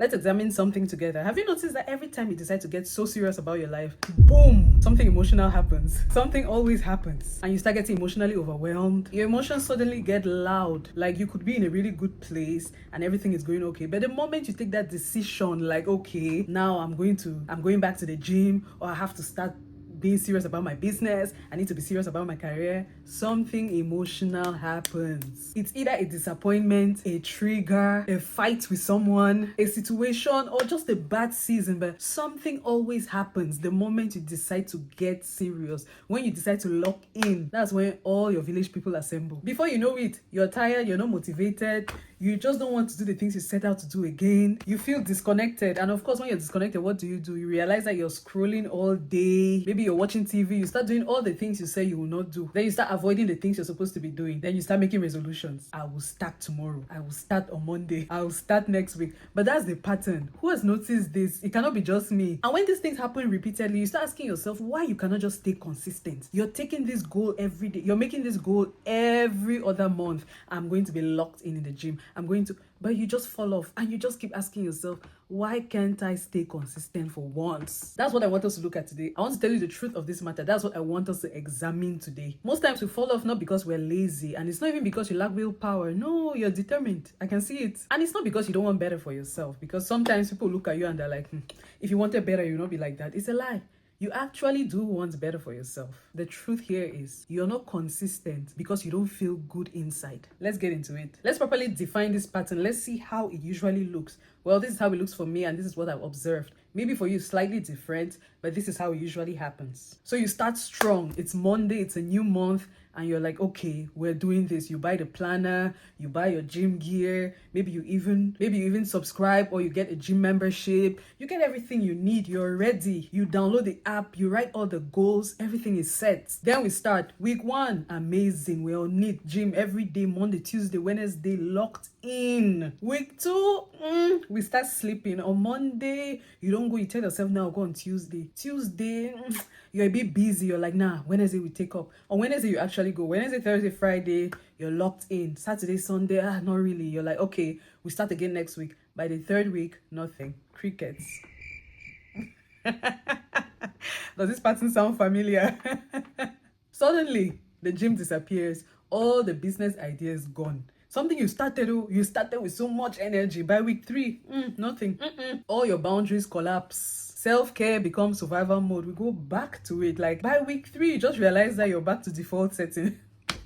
Let's examine something together. Have you noticed that every time you decide to get so serious about your life, boom, something emotional happens. Something always happens. And you start getting emotionally overwhelmed. Your emotions suddenly get loud. Like you could be in a really good place and everything is going okay. But the moment you take that decision, like, okay, now I'm going back to the gym, or I have to start being serious about my business, I need to be serious about my career, something emotional happens. It's either a disappointment, a trigger, a fight with someone, a situation, or just a bad season, but something always happens the moment you decide to get serious. When you decide to lock in, that's when all your village people assemble. Before you know it, you're tired, you're not motivated, you just don't want to do the things you set out to do again. You feel disconnected. And of course, when you're disconnected, what do? You realize that you're scrolling all day. Maybe you're watching TV. You start doing all the things you say you will not do. Then you start avoiding the things you're supposed to be doing. Then you start making resolutions. I will start tomorrow. I will start on Monday. I will start next week. But that's the pattern. Who has noticed this? It cannot be just me. And when these things happen repeatedly, you start asking yourself why you cannot just stay consistent. You're taking this goal every day. You're making this goal every other month. I'm going to be locked in the gym. But you just fall off and you just keep asking yourself, why can't I stay consistent for once? That's what I want us to look at today. I want to tell you the truth of this matter. That's what I want us to examine today. Most times we fall off not because we're lazy, and it's not even because you lack willpower. No, you're determined. I can see it. And it's not because you don't want better for yourself, because sometimes people look at you and they're like, if you wanted better, you'll not be like that. It's a lie. You actually do want better for yourself. The truth here is you're not consistent because you don't feel good inside. Let's get into it. Let's properly define this pattern. Let's see how it usually looks. Well, this is how it looks for me, and this is what I've observed. Maybe for you, slightly different, but this is how it usually happens. So you start strong. It's Monday, it's a new month, and you're like, okay, we're doing this. You buy the planner, you buy your gym gear, maybe you even subscribe, or you get a gym membership. You get everything you need. You're ready. You download the app, you write all the goals, everything is set. Then we start week 1. Amazing. We all need gym every day, Monday, Tuesday, Wednesday, locked in. Week 2, we start sleeping. On Monday, you don't go, you tell yourself, now go on Tuesday. You're a bit busy. You're like, nah, Wednesday we take up. On Wednesday, you actually go. Wednesday, Thursday, Friday, you're locked in. Saturday, Sunday, not really. You're like, okay, we start again next week. By the 3rd week, nothing. Crickets. Does this pattern sound familiar? Suddenly, the gym disappears. All the business ideas gone. Something you started with so much energy. By week 3, nothing. All your boundaries collapse. Self-care becomes survival mode. We go back to it. Like by week 3, you just realize that you're back to default setting.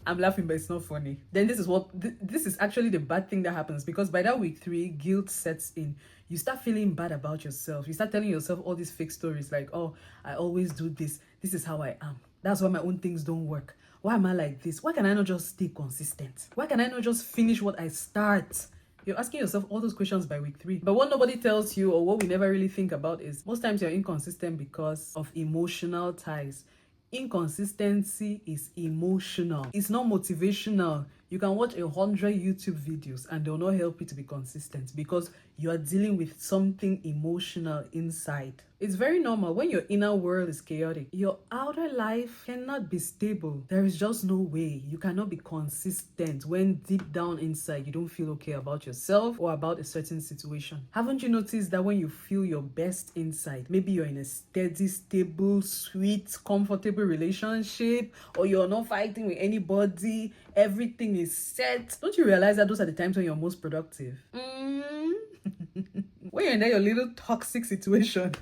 I'm laughing, but it's not funny. Then this is actually the bad thing that happens, because by that week 3, guilt sets in. You start feeling bad about yourself. You start telling yourself all these fake stories like, oh, I always do this. This is how I am. That's why my own things don't work. Why am I like this? Why can I not just stay consistent? Why can I not just finish what I start? You're asking yourself all those questions by week 3. But what nobody tells you, or what we never really think about, is most times you're inconsistent because of emotional ties. Inconsistency is emotional. It's not motivational. You can watch 100 YouTube videos and they'll not help you to be consistent, because you are dealing with something emotional inside. It's very normal when your inner world is chaotic. Your outer life cannot be stable. There is just no way. You cannot be consistent when deep down inside you don't feel okay about yourself or about a certain situation. Haven't you noticed that when you feel your best inside, maybe you're in a steady, stable, sweet, comfortable relationship, or you're not fighting with anybody, everything is set, don't you realize that those are the times when you're most productive? When you're in your little toxic situation,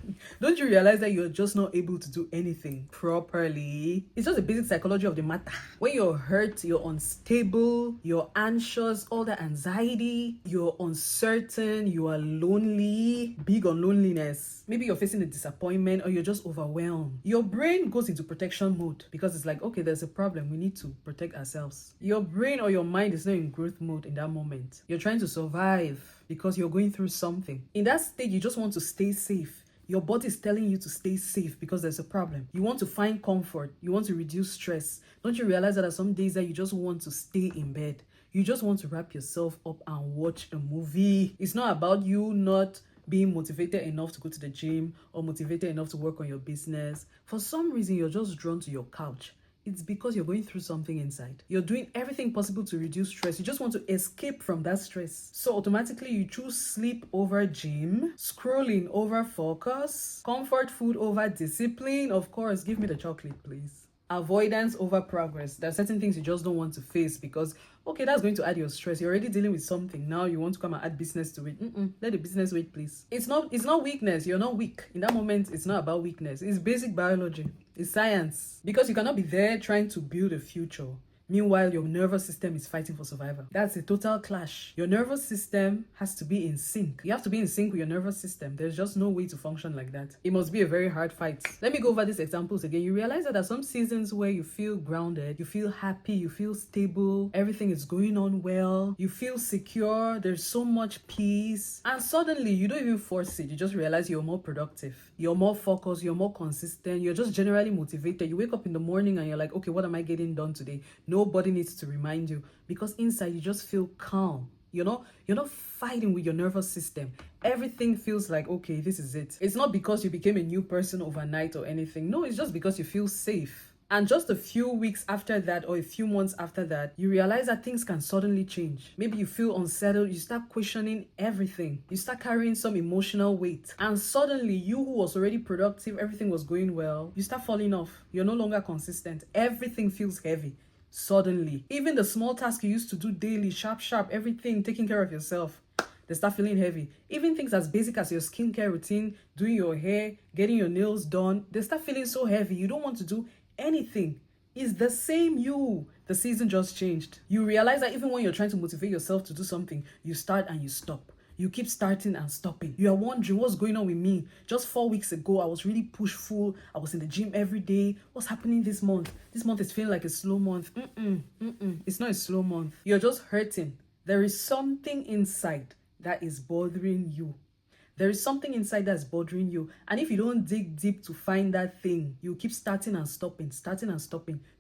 don't you realize that you're just not able to do anything properly? It's just the basic psychology of the matter. When you're hurt, you're unstable, you're anxious, all the anxiety, you're uncertain, you are lonely, big on loneliness. Maybe you're facing a disappointment, or you're just overwhelmed. Your brain goes into protection mode, because it's like, okay, there's a problem, we need to protect ourselves. Your brain or your mind is not in growth mode in that moment. You're trying to survive because you're going through something. In that state, you just want to stay safe. Your body is telling you to stay safe because there's a problem. You want to find comfort. You want to reduce stress. Don't you realize that there are some days that you just want to stay in bed? You just want to wrap yourself up and watch a movie. It's not about you not being motivated enough to go to the gym or motivated enough to work on your business. For some reason, you're just drawn to your couch. It's because you're going through something inside. You're doing everything possible to reduce stress. You just want to escape from that stress. So automatically you choose sleep over gym, scrolling over focus, comfort food over discipline. Of course, give me the chocolate, please. Avoidance over progress. There are certain things you just don't want to face because, okay, that's going to add your stress. You're already dealing with something. Now you want to come and add business to it. Let the business wait, please. It's not weakness. You're not weak. In that moment, it's not about weakness. It's basic biology. It's science. Because you cannot be there trying to build a future. Meanwhile, your nervous system is fighting for survival. That's a total clash. Your nervous system has to be in sync. You have to be in sync with your nervous system. There's just no way to function like that. It must be a very hard fight. Let me go over these examples again. You realize that there are some seasons where you feel grounded, you feel happy, you feel stable, everything is going on well, you feel secure, there's so much peace, and suddenly you don't even force it. You just realize you're more productive, you're more focused, you're more consistent, you're just generally motivated. You wake up in the morning and you're like, okay, what am I getting done today? Nobody needs to remind you, because inside you just feel calm. You're not fighting with your nervous system. Everything feels like, okay, this is it. It's not because you became a new person overnight or anything. No, it's just because you feel safe. And just a few weeks after that, or a few months after that, you realize that things can suddenly change. Maybe you feel unsettled, you start questioning everything. You start carrying some emotional weight. And suddenly, you who was already productive, everything was going well, you start falling off. You're no longer consistent. Everything feels heavy. Suddenly, even the small tasks you used to do daily, sharp, everything, taking care of yourself, they start feeling heavy. Even things as basic as your skincare routine, doing your hair, getting your nails done, they start feeling so heavy. You don't want to do anything. It's the same you. The season just changed. You realize that even when you're trying to motivate yourself to do something, you start and you stop. You keep starting and stopping. You are wondering what's going on with me. Just 4 weeks ago, I was really push-full. I was in the gym every day. What's happening this month? This month is feeling like a slow month. It's not a slow month. You're just hurting. There is something inside that is bothering you. There is something inside that's bothering you. And if you don't dig deep to find that thing, you keep starting and stopping.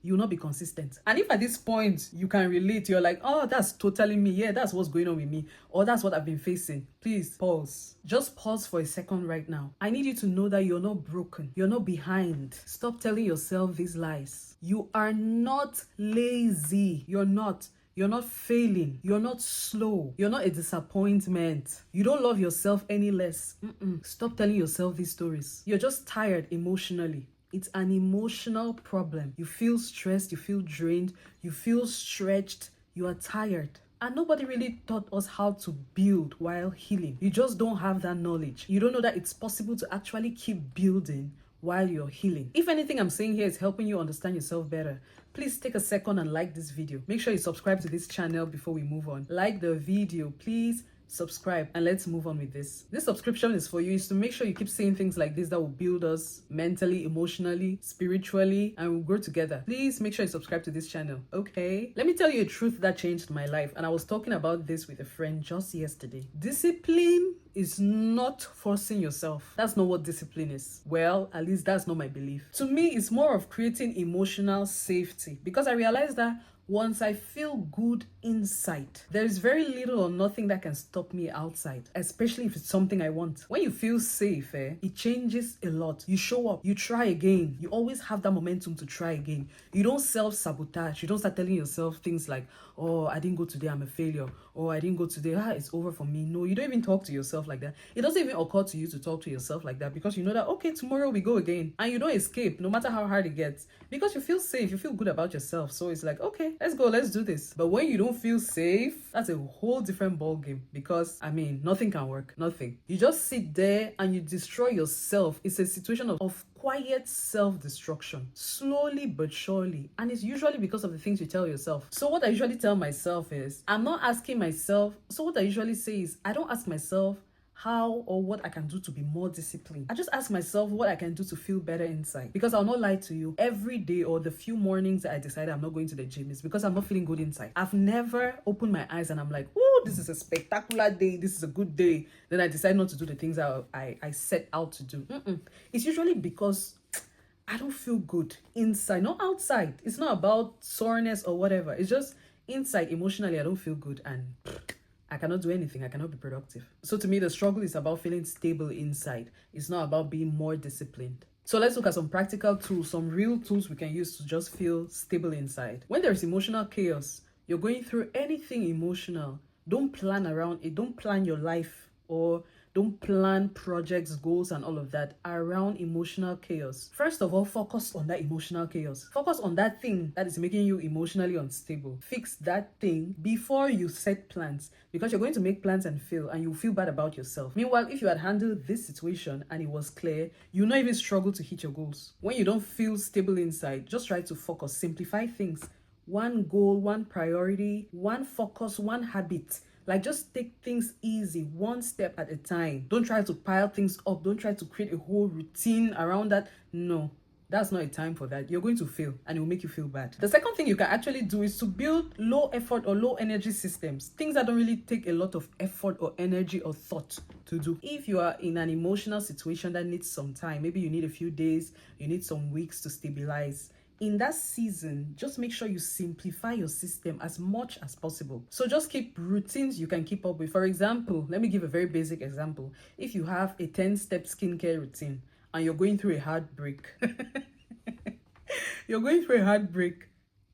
You will not be consistent. And if at this point you can relate, you're like, oh, that's totally me. Yeah, that's what's going on with me. Or that's what I've been facing. Please pause. Just pause for a second right now. I need you to know that you're not broken. You're not behind. Stop telling yourself these lies. You are not lazy. You're not. You're not failing. You're not slow. You're not a disappointment. You don't love yourself any less. Stop telling yourself these stories. You're just tired emotionally. It's an emotional problem. You feel stressed. You feel drained. You feel stretched. You are tired. And nobody really taught us how to build while healing. You just don't have that knowledge. You don't know that it's possible to actually keep building while you're healing. If anything I'm saying here is helping you understand yourself better, please take a second and like this video. Make sure you subscribe to this channel before we move on. Like the video, please subscribe, and let's move on with this. This subscription is for you. Is to make sure you keep saying things like this that will build us mentally, emotionally, spiritually, and we'll grow together. Please make sure you subscribe to this channel, okay? Let me tell you a truth that changed my life, and I was talking about this with a friend just yesterday. Discipline is not forcing yourself. That's not what discipline is. Well, at least that's not my belief. To me, it's more of creating emotional safety, because I realized that once I feel good inside, there is very little or nothing that can stop me outside, especially if it's something I want. When you feel safe, it changes a lot. You show up, you try again. You always have that momentum to try again. You don't self-sabotage. You don't start telling yourself things like, oh, I didn't go today, I'm a failure. Or I didn't go today, it's over for me. No, you don't even talk to yourself like that. It doesn't even occur to you to talk to yourself like that, because you know that, okay, tomorrow we go again. And you don't escape, no matter how hard it gets, because you feel safe, you feel good about yourself. So it's like, okay, let's go, let's do this. But when you don't feel safe, that's a whole different ball game, because nothing can work. Nothing. You just sit there and you destroy yourself. It's a situation of quiet self-destruction, slowly but surely. And it's usually because of the things you tell yourself. So what I usually tell myself is, I'm not asking myself. So what I usually say is, I don't ask myself how or what I can do to be more disciplined. I just ask myself what I can do to feel better inside. Because I'll not lie to you, every day or the few mornings that I decided I'm not going to the gym is because I'm not feeling good inside. I've never opened my eyes and I'm like, oh, this is a spectacular day, this is a good day. Then I decide not to do the things I set out to do. It's usually because I don't feel good inside, not outside. It's not about soreness or whatever. It's just inside, emotionally, I don't feel good, and I cannot do anything. I cannot be productive. So to me, the struggle is about feeling stable inside. It's not about being more disciplined. So let's look at some practical tools, some real tools we can use to just feel stable inside. When there's emotional chaos, you're going through anything emotional, don't plan around it. Don't plan your life, or don't plan projects, goals, and all of that around emotional chaos. First of all, focus on that emotional chaos. Focus on that thing that is making you emotionally unstable. Fix that thing before you set plans, because you're going to make plans and fail, and you'll feel bad about yourself. Meanwhile, if you had handled this situation and it was clear, you'll not even struggle to hit your goals. When you don't feel stable inside, just try to focus. Simplify things. One goal, one priority, one focus, one habit. Like, just take things easy, one step at a time. Don't try to pile things up. Don't try to create a whole routine around that. No, that's not a time for that. You're going to fail, and it will make you feel bad. The second thing you can actually do is to build low effort or low energy systems. Things that don't really take a lot of effort or energy or thought to do. If you are in an emotional situation that needs some time, maybe you need a few days, you need some weeks to stabilize. In that season, just make sure you simplify your system as much as possible. So just keep routines you can keep up with. For example, let me give a very basic example. If you have a 10-step skincare routine and you're going through a heartbreak,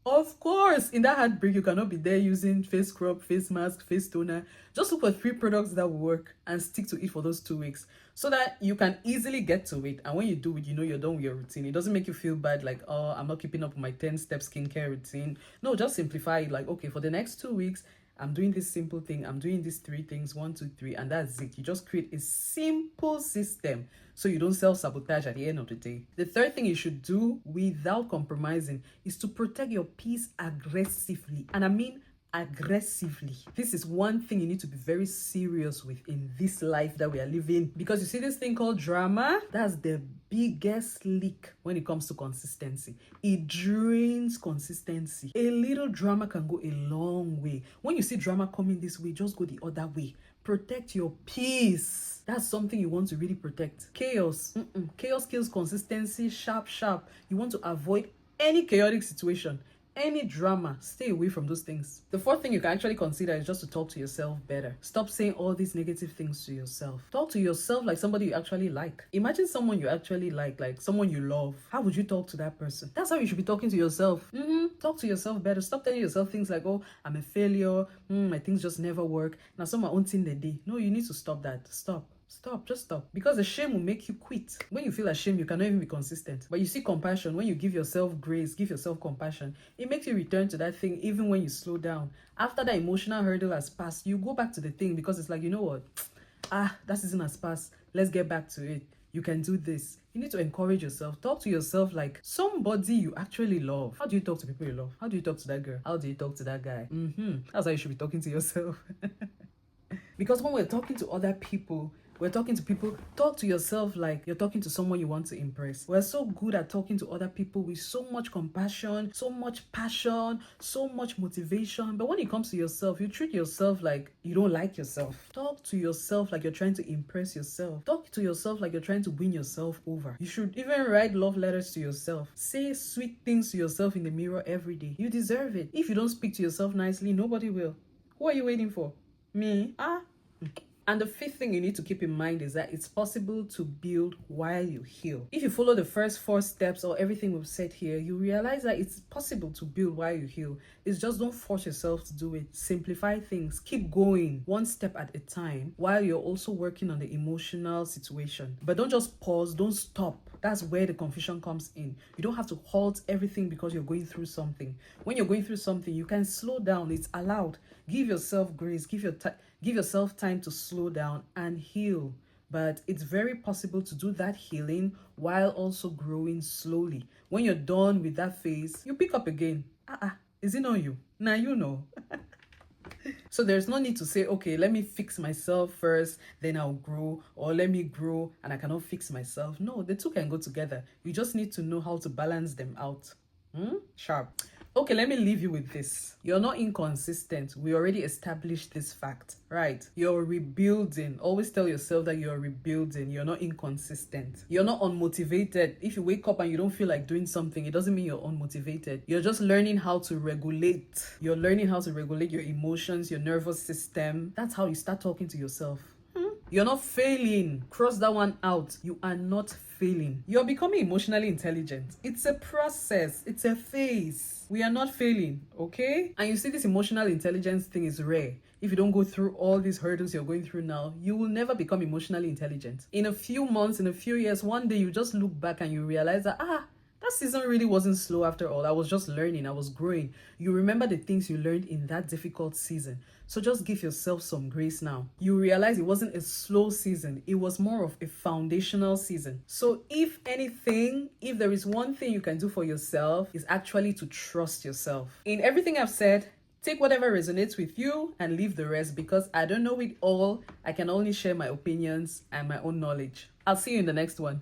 of course, in that heartbreak, you cannot be there using face scrub, face mask, face toner. Just look for 3 products that will work and stick to it for those 2 weeks, so that you can easily get to it. And when you do it, you know you're done with your routine. It doesn't make you feel bad, like, oh, I'm not keeping up with my 10-step skincare routine. No, just simplify it. Like, okay, for the next 2 weeks, I'm doing this simple thing. I'm doing these 3 things, 1, 2, 3, and that's it. You just create a simple system so you don't self-sabotage at the end of the day. The third thing you should do without compromising is to protect your peace aggressively. And I mean aggressively. This is one thing you need to be very serious with in this life that we are living, because you see this thing called drama, that's the biggest leak when it comes to consistency. It drains consistency. A little drama can go a long way. When you see drama coming this way, just go the other way. Protect your peace. That's something you want to really protect. Chaos. Chaos kills consistency. Sharp. You want to avoid any chaotic situation, any drama. Stay away from those things. The fourth thing you can actually consider is just to talk to yourself better. Stop saying all these negative things to yourself. Talk to yourself like somebody you actually like. Imagine someone you actually like someone you love. How would you talk to that person? That's how you should be talking to yourself. Talk to yourself better. Stop telling yourself things like, oh, I'm a failure. My things just never work. Now someone owns in the day. No, you need to stop that. Just stop. Because the shame will make you quit. When you feel ashamed, you cannot even be consistent. But you see compassion, when you give yourself grace, give yourself compassion, it makes you return to that thing even when you slow down. After that emotional hurdle has passed, you go back to the thing, because it's like, you know what? That season has passed. Let's get back to it. You can do this. You need to encourage yourself. Talk to yourself like somebody you actually love. How do you talk to people you love? How do you talk to that girl? How do you talk to that guy? That's how you should be talking to yourself. Because when we're talking to other people, talk to yourself like you're talking to someone you want to impress. We're so good at talking to other people with so much compassion, so much passion, so much motivation. But when it comes to yourself, you treat yourself like you don't like yourself. Talk to yourself like you're trying to impress yourself. Talk to yourself like you're trying to win yourself over. You should even write love letters to yourself. Say sweet things to yourself in the mirror every day. You deserve it. If you don't speak to yourself nicely, nobody will. Who are you waiting for? Me? And the fifth thing you need to keep in mind is that it's possible to build while you heal. If you follow the first 4 steps or everything we've said here, you realize that it's possible to build while you heal. It's just don't force yourself to do it. Simplify things. Keep going one step at a time while you're also working on the emotional situation. But don't just pause. Don't stop. That's where the confusion comes in. You don't have to halt everything because you're going through something. When you're going through something, you can slow down. It's allowed. Give yourself grace. Give yourself time to slow down and heal. But it's very possible to do that healing while also growing slowly. When you're done with that phase, you pick up again. Is it not you? Now you know. So there's no need to say, okay, let me fix myself first, then I'll grow, or let me grow and I cannot fix myself. No, the two can go together. You just need to know how to balance them out. Sharp. Okay, let me leave you with this. You're not inconsistent. We already established this fact, right? You're rebuilding. Always tell yourself that you're rebuilding. You're not inconsistent. You're not unmotivated. If you wake up and you don't feel like doing something, it doesn't mean you're unmotivated. You're just learning how to regulate. You're learning how to regulate your emotions, your nervous system. That's how you start talking to yourself. You're not failing. Cross that one out. You are not failing. You're becoming emotionally intelligent. It's a process. It's a phase. We are not failing, okay? And you see, this emotional intelligence thing is rare. If you don't go through all these hurdles you're going through now, you will never become emotionally intelligent. In a few months, in a few years, one day you just look back and you realize that, that season really wasn't slow after all. I was just learning. I was growing. You remember the things you learned in that difficult season. So just give yourself some grace now. You realize it wasn't a slow season. It was more of a foundational season. So if anything, if there is one thing you can do for yourself, is actually to trust yourself. In everything I've said, take whatever resonates with you and leave the rest, because I don't know it all. I can only share my opinions and my own knowledge. I'll see you in the next one.